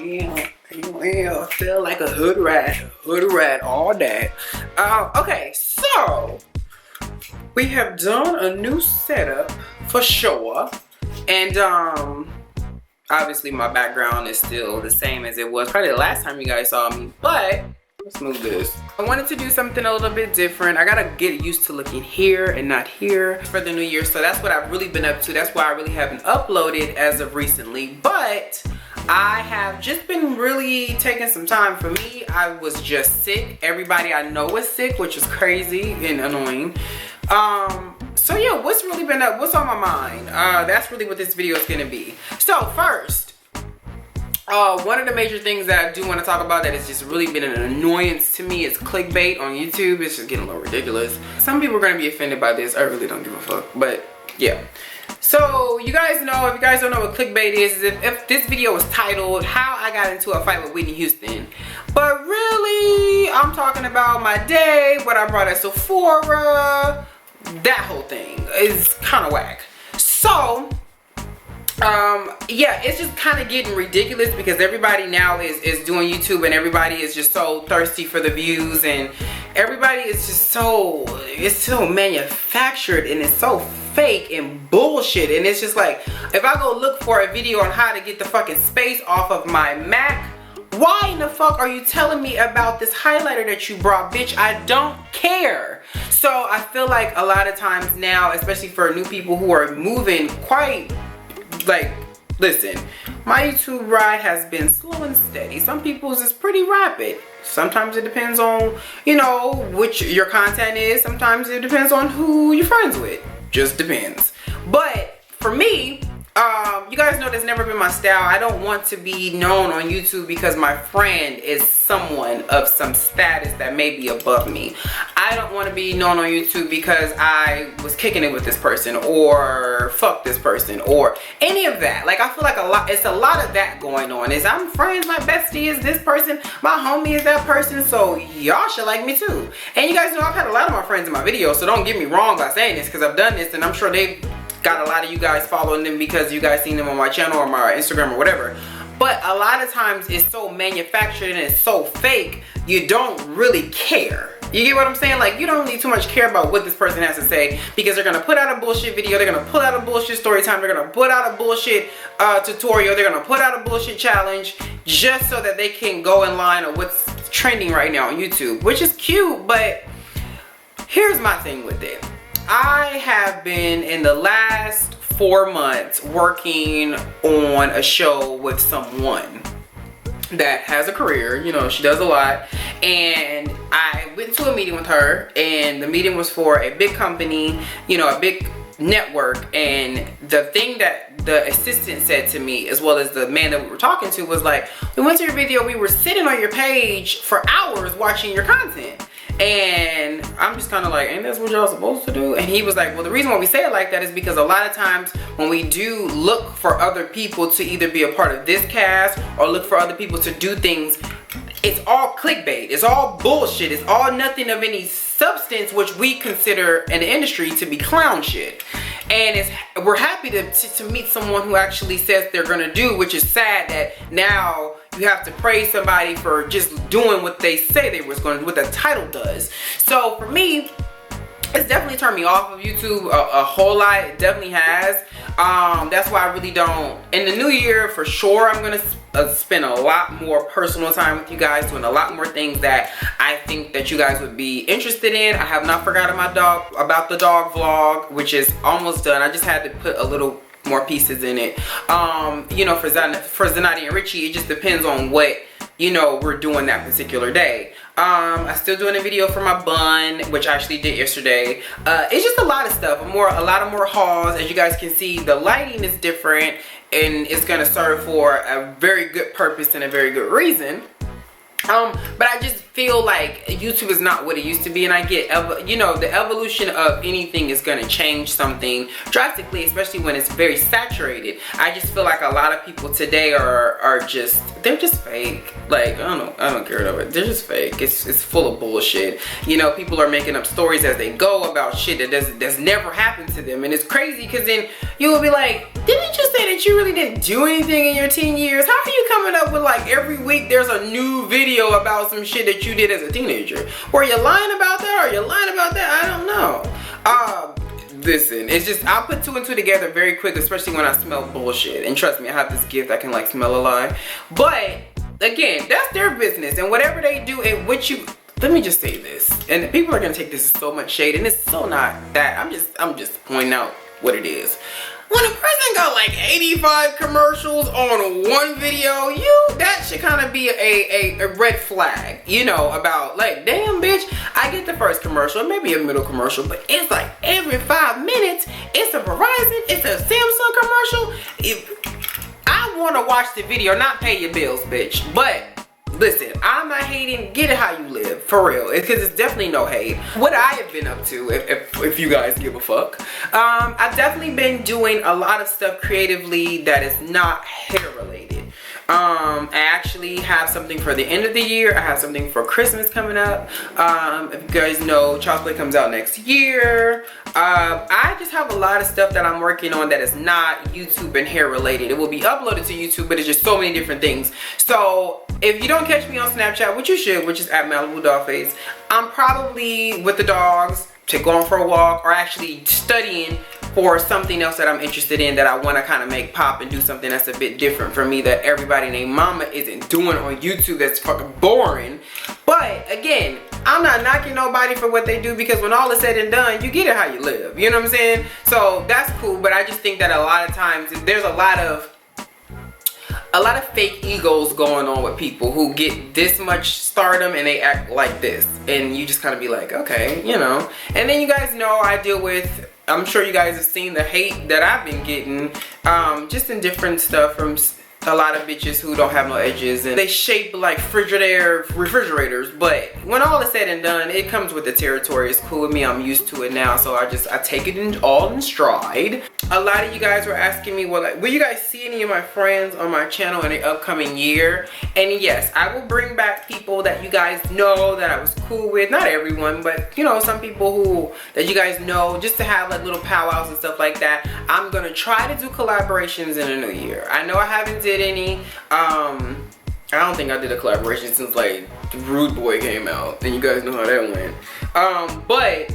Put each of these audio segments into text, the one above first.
Yeah, feel like a hood rat, all that. Okay, so we have done a new setup for sure, and obviously my background is still the same as it was probably the last time you guys saw me, but let's move this. I wanted to do something a little bit different. I gotta get used to looking here and not here for the new year, so that's what I've really been up to. That's why I really haven't uploaded as of recently, but I have just been really taking some time for me. I was just sick. Everybody I know was sick, which is crazy and annoying. So yeah, what's really been up? What's on my mind? That's really what this video is gonna be. So first, one of the major things that I do want to talk about that has just really been an annoyance to me is clickbait on YouTube. It's just getting a little ridiculous. Some people are gonna be offended by this. I really don't give a fuck, but yeah. So you guys know, if you guys don't know what clickbait is, if this video was titled How I Got Into a Fight with Whitney Houston, but really I'm talking about my day, what I brought at Sephora, that whole thing is kind of whack. So yeah, it's just kind of getting ridiculous because everybody now is doing YouTube, and everybody is just so thirsty for the views, and everybody is just so, it's so manufactured and it's so fake and bullshit. And it's just like, if I go look for a video on how to get the fucking space off of my Mac, why in the fuck are you telling me about this highlighter that you brought, bitch? I don't care. So I feel like a lot of times now, especially for new people who are moving quite, like, listen, my YouTube ride has been slow and steady. Some people's is pretty rapid. Sometimes it depends on, you know, which your content is. Sometimes it depends on who you're friends with. Just depends. But for me, you guys know that's never been my style. I don't want to be known on YouTube because my friend is someone of some status that may be above me. I don't want to be known on YouTube because I was kicking it with this person, or fuck this person, or any of that. Like, I feel like it's a lot of that going on. Is I'm friends, my bestie is this person, my homie is that person, so y'all should like me too. And you guys know I've had a lot of my friends in my videos, so don't get me wrong by saying this, because I've done this and I'm sure they've got a lot of you guys following them because you guys seen them on my channel or my Instagram or whatever. But a lot of times it's so manufactured and it's so fake, you don't really care. You get what I'm saying? Like, you don't really too much care about what this person has to say, because they're gonna put out a bullshit video, they're gonna put out a bullshit story time, they're gonna put out a bullshit tutorial, they're gonna put out a bullshit challenge just so that they can go in line on what's trending right now on YouTube, which is cute. But here's my thing with it. I have been in the last 4 months working on a show with someone that has a career, you know, she does a lot, and I went to a meeting with her, and the meeting was for a big company, you know, a big network. And the thing that the assistant said to me, as well as the man that we were talking to, was like, we went to your video, we were sitting on your page for hours watching your content. And I'm just kind of like, ain't that what y'all supposed to do? And he was like, well, the reason why we say it like that is because a lot of times when we do look for other people to either be a part of this cast or look for other people to do things, it's all clickbait, it's all bullshit, it's all nothing of any substance, which we consider in the industry to be clown shit. And we're happy to meet someone who actually says they're gonna do, which is sad that now you have to praise somebody for just doing what they say they was going to do, what the title does. So for me, it's definitely turned me off of YouTube a whole lot. It definitely has. That's why I really don't. In the new year, for sure, I'm going to spend a lot more personal time with you guys, doing a lot more things that I think that you guys would be interested in. I have not forgotten about the dog vlog, which is almost done. I just had to put a little more pieces in it. You know, for Zanati and Richie, it just depends on what, you know, we're doing that particular day. I'm still doing a video for my bun, which I actually did yesterday. It's just a lot of stuff, a lot of more hauls. As you guys can see, the lighting is different, and it's gonna serve for a very good purpose and a very good reason. But I just feel like YouTube is not what it used to be, and I get, you know, the evolution of anything is going to change something drastically, especially when it's very saturated. I just feel like a lot of people today are just, they're just fake. Like, I don't care about it. They're just fake. It's full of bullshit. You know, people are making up stories as they go about shit that's never happened to them, and it's crazy because then you will be like, didn't you just say that you really didn't do anything in your teen years? How are you coming up with like every week there's a new video about some shit that you did as a teenager? Were you lying about that? Are you lying about that? I don't know. Listen, it's just, I'll put two and two together very quick, especially when I smell bullshit. And trust me, I have this gift, I can like smell a lie. But again, that's their business, and whatever they do and what you, let me just say this, and people are gonna take this as so much shade, and it's so not that. I'm just pointing out what it is. When a person got like 85 commercials on one video, that should kind of be a red flag, you know, about like, damn bitch, I get the first commercial, maybe a middle commercial, but it's like every 5 minutes, it's a Verizon, it's a Samsung commercial. I want to watch the video, not pay your bills, bitch. But listen, I'm not hating. Get it how you live, for real. It's because it's definitely no hate. What I have been up to, if you guys give a fuck, I've definitely been doing a lot of stuff creatively that is not hair related. I actually have something for the end of the year. I have something for Christmas coming up. If you guys know, Child's Play comes out next year. I just have a lot of stuff that I'm working on that is not YouTube and hair related. It will be uploaded to YouTube, but it's just so many different things. So if you don't catch me on Snapchat, which you should, which is at MalibuDollface, I'm probably with the dogs, going for a walk, or actually studying for something else that I'm interested in that I want to kind of make pop and do something that's a bit different for me that everybody named Mama isn't doing on YouTube. That's fucking boring. But again, I'm not knocking nobody for what they do, because when all is said and done, you get it how you live. You know what I'm saying? So that's cool, but I just think that a lot of times there's a lot of fake egos going on with people who get this much stardom and they act like this, and you just kind of be like, okay, you know. And then you guys know I deal with, I'm sure you guys have seen the hate that I've been getting, just in different stuff from a lot of bitches who don't have no edges, and they shape like refrigerators. But when all is said and done, it comes with the territory. It's cool with me. I'm used to it now, so I take it all in stride. A lot of you guys were asking me, well, like, will you guys see any of my friends on my channel in the upcoming year? And yes, I will bring back people that you guys know that I was cool with. Not everyone, but you know, some people that you guys know, just to have like little powwows and stuff like that. I'm gonna try to do collaborations in the new year. I know I haven't did any. I don't think I did a collaboration since like Rude Boy came out, and you guys know how that went. But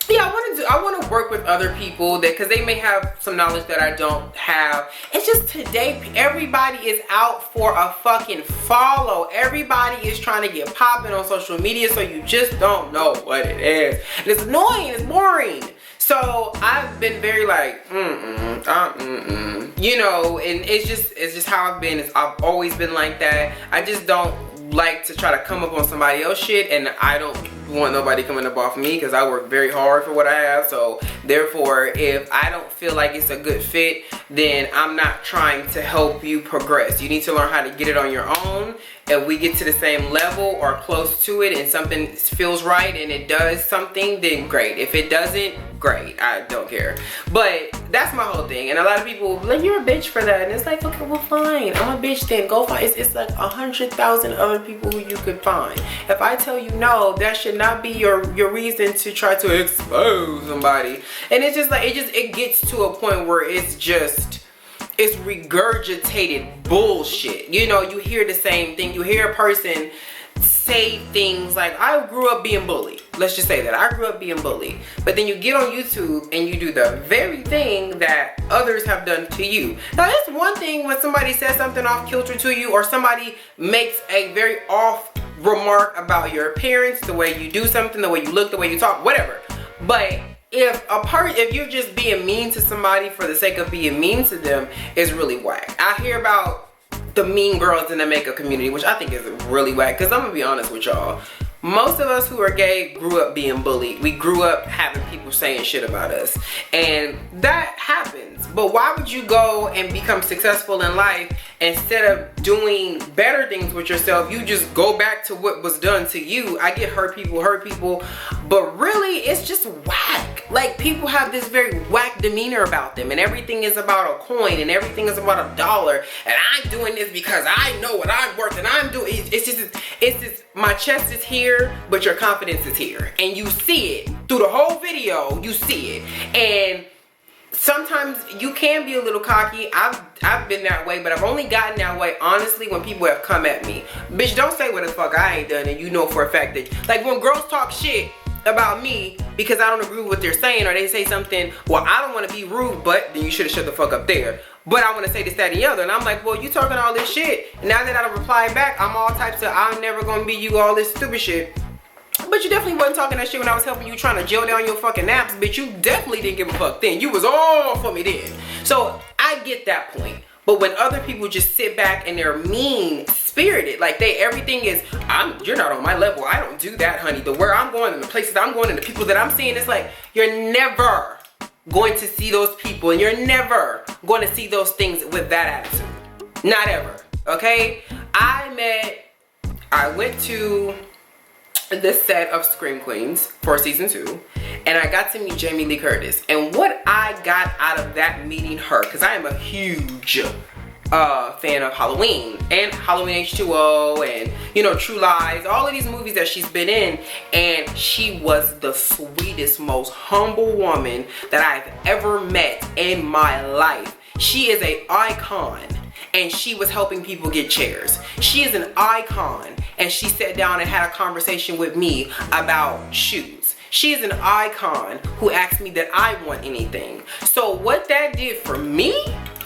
yeah, I want to work with other people that, because they may have some knowledge that I don't have. It's just today everybody is out for a fucking follow. Everybody is trying to get popping on social media, so you just don't know what it is. And it's annoying, it's boring. So I've been very like, you know, and it's just how I've been. I've always been like that. I just don't like to try to come up on somebody else shit, and I don't want nobody coming up off me, because I work very hard for what I have. So therefore, if I don't feel like it's a good fit, then I'm not trying to help you progress. You need to learn how to get it on your own. If we get to the same level or close to it and something feels right and it does something, then great. If it doesn't, great. I don't care. But that's my whole thing. And a lot of people like, you're a bitch for that. And it's like, okay, well, fine. I'm a bitch then. Go find. It's like 100,000 other people who you could find. If I tell you no, that should not be your reason to try to expose somebody. And it's just like, it gets to a point where it's regurgitated bullshit. You know, you hear the same thing. You hear a person say things like, I grew up being bullied. Let's just say that. I grew up being bullied. But then you get on YouTube and you do the very thing that others have done to you. Now, it's one thing when somebody says something off kilter to you, or somebody makes a very off remark about your appearance, the way you do something, the way you look, the way you talk, whatever. But if you're just being mean to somebody for the sake of being mean to them, is really whack. I hear about the mean girls in the makeup community, which I think is really whack, because I'm gonna be honest with y'all. Most of us who are gay grew up being bullied. We grew up having people saying shit about us, and that happens. But why would you go and become successful in life instead of doing better things with yourself? You just go back to what was done to you. I get hurt people, but really it's just whack. Like, people have this very whack demeanor about them, and everything is about a coin, and everything is about $1, and I'm doing this because I know what I'm worth, and I'm doing. It's just my chest is here, but your confidence is here, and you see it through the whole video. You see it, and sometimes you can be a little cocky. I've been that way, but I've only gotten that way, honestly, when people have come at me. Bitch, don't say what the fuck I ain't done, and you know for a fact that, like, when girls talk shit about me because I don't agree with what they're saying, or they say something, well, I don't want to be rude, but then you should have shut the fuck up there. But I want to say this, that, and the other. And I'm like, well, you talking all this shit. And now that I don't reply back, I'm all types of, I'm never going to be you, all this stupid shit. But you definitely wasn't talking that shit when I was helping you trying to gel down your fucking naps. Bitch, you definitely didn't give a fuck then. You was all for me then. So I get that point. But when other people just sit back and they're mean-spirited, like everything is, you're not on my level. I don't do that, honey. Where I'm going and the places I'm going and the people that I'm seeing, it's like, you're never going to see those people, and you're never going to see those things with that attitude. Not ever, okay? I went to the set of Scream Queens for season 2, and I got to meet Jamie Lee Curtis. And what I got out of that meeting her, because I am a huge fan of Halloween and Halloween H2O and, you know, True Lies, all of these movies that she's been in, and she was the sweetest, most humble woman that I've ever met in my life. She is an icon, and she was helping people get chairs. She is an icon, and she sat down and had a conversation with me about shoes. She is an icon who asked me that I want anything. So what that did for me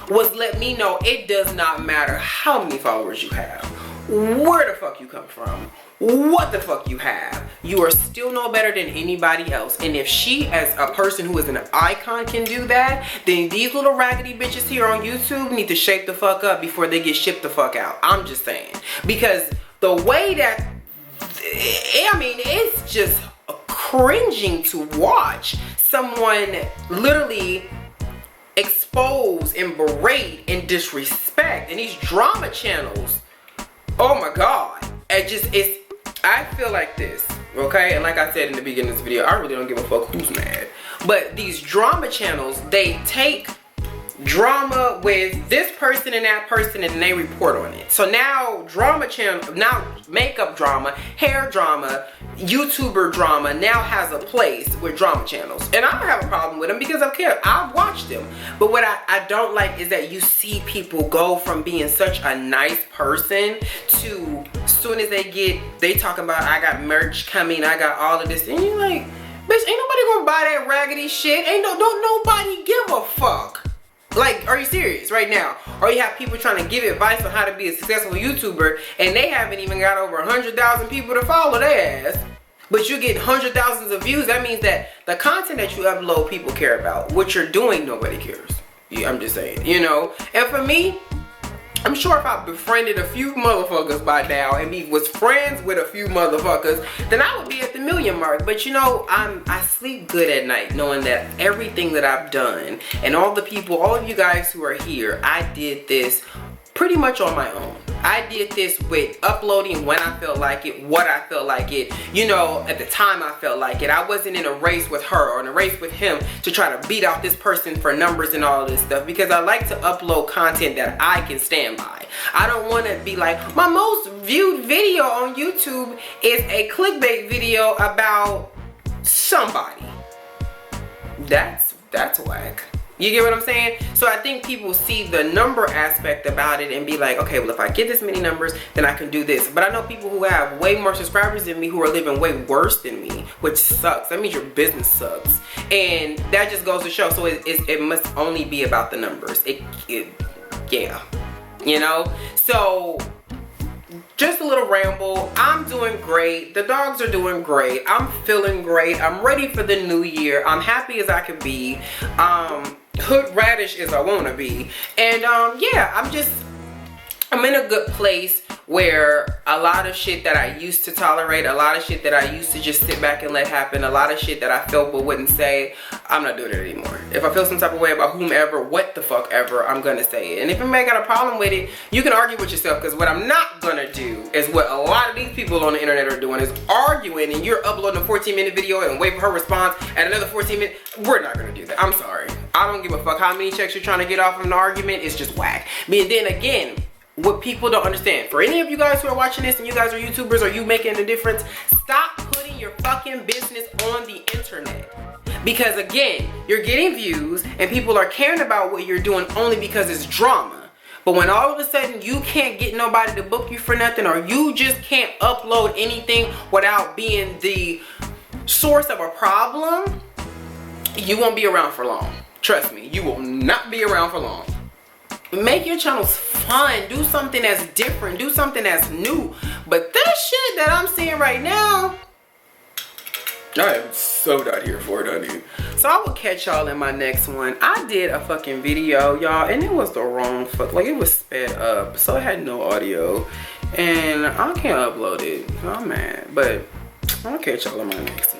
was let me know it does not matter how many followers you have, where the fuck you come from, what the fuck you have. You are still no better than anybody else. And if she, as a person who is an icon, can do that, then these little raggedy bitches here on YouTube need to shape the fuck up before they get shipped the fuck out. I'm just saying. Because the way that, I mean, it's just cringing to watch someone literally expose and berate and disrespect. And these drama channels, oh my God. I feel like this, okay? And like I said in the beginning of this video, I really don't give a fuck who's mad. But these drama channels, they take drama with this person and that person and they report on it. So now drama channel, now makeup drama, hair drama, YouTuber drama now has a place with drama channels. And I don't have a problem with them because I care. I've watched them. But what I don't like is that you see people go from being such a nice person to, as soon as they talking about, I got merch coming, I got all of this, and you're like, bitch, ain't nobody gonna buy that raggedy shit. Don't nobody give a fuck. Like, are you serious right now? Or you have people trying to give advice on how to be a successful YouTuber, and they haven't even got over 100,000 people to follow their ass. But you get hundreds of thousands of views. That means that the content that you upload, people care about. What you're doing, nobody cares. Yeah, I'm just saying, you know. And for me, I'm sure if I befriended a few motherfuckers by now and was friends with a few motherfuckers, then I would be at the million mark. But you know, I sleep good at night knowing that everything that I've done and all the people, all of you guys who are here, I did this pretty much on my own. I did this with uploading when I felt like it, what I felt like it, you know, at the time I felt like it. I wasn't in a race with her or in a race with him to try to beat out this person for numbers and all this stuff, because I like to upload content that I can stand by. I don't want to be like, my most viewed video on YouTube is a clickbait video about somebody. That's whack. You get what I'm saying? So I think people see the number aspect about it and be like, okay, well, if I get this many numbers, then I can do this. But I know people who have way more subscribers than me who are living way worse than me, which sucks. That means your business sucks. And that just goes to show. So it must only be about the numbers. Yeah. You know? So just a little ramble. I'm doing great. The dogs are doing great. I'm feeling great. I'm ready for the new year. I'm happy as I can be. Hood radish as I want to be. And yeah, I'm in a good place where a lot of shit that I used to tolerate, a lot of shit that I used to just sit back and let happen, a lot of shit that I felt but wouldn't say, I'm not doing it anymore. If I feel some type of way about whomever, what the fuck ever, I'm gonna say it. And if you may got a problem with it, you can argue with yourself, because what I'm not gonna do is what a lot of these people on the internet are doing, is arguing, and you're uploading a 14-minute video and wait for her response at another 14 minutes. We're not gonna do that. I'm sorry. I don't give a fuck how many checks you're trying to get off of an argument. It's just whack. And then again, what people don't understand, for any of you guys who are watching this and you guys are YouTubers or you making a difference, stop putting your fucking business on the internet. Because again, you're getting views and people are caring about what you're doing only because it's drama. But when all of a sudden you can't get nobody to book you for nothing, or you just can't upload anything without being the source of a problem, you won't be around for long. Trust me, you will not be around for long. Make your channels fun. Do something that's different. Do something that's new. But that shit that I'm seeing right now, I am so not here for it, honey. So I will catch y'all in my next one. I did a fucking video, y'all, and it was the wrong fuck. Like, it was sped up, so it had no audio. And I can't upload it. I'm mad. But I'll catch y'all in my next one.